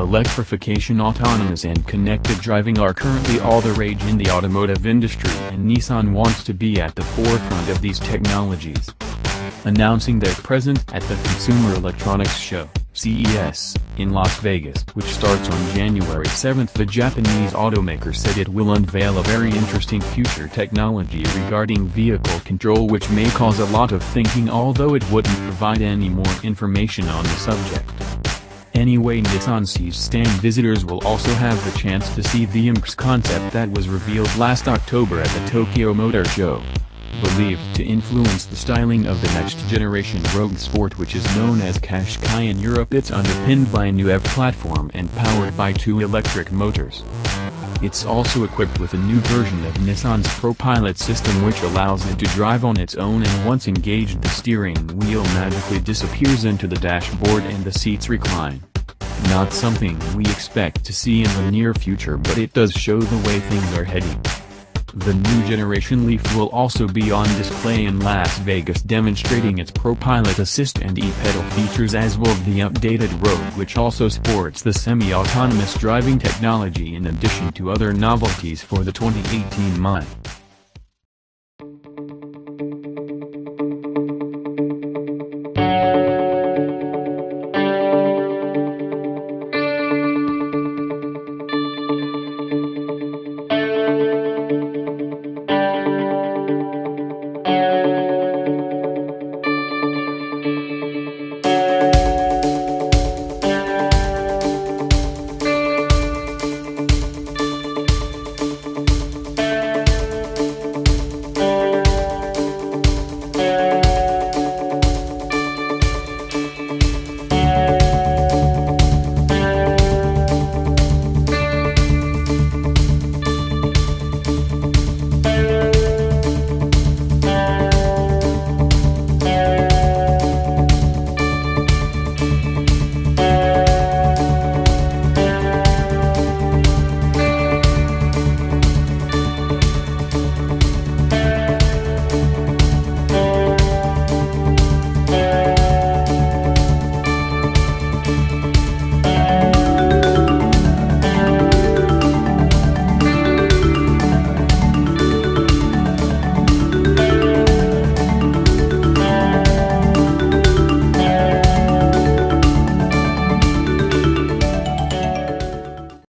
Electrification, autonomous and connected driving are currently all the rage in the automotive industry, and Nissan wants to be at the forefront of these technologies. Announcing their presence at the Consumer Electronics Show, CES, in Las Vegas, which starts on January 7, the Japanese automaker said it will unveil a very interesting future technology regarding vehicle control, which may cause a lot of thinking, although it wouldn't provide any more information on the subject. Anyway, Nissan CES stand visitors will also have the chance to see the IMx Concept that was revealed last October at the Tokyo Motor Show. Believed to influence the styling of the next-generation Rogue Sport, which is known as Qashqai in Europe. It's underpinned by a new EV platform and powered by 2 electric motors. It's also equipped with a new version of Nissan's ProPilot system, which allows it to drive on its own, and once engaged the steering wheel magically disappears into the dashboard and the seats recline. Not something we expect to see in the near future, but it does show the way things are heading. The new generation Leaf will also be on display in Las Vegas, demonstrating its ProPilot Assist and e-pedal features, as will the updated Rogue, which also sports the semi-autonomous driving technology in addition to other novelties for the 2018 model.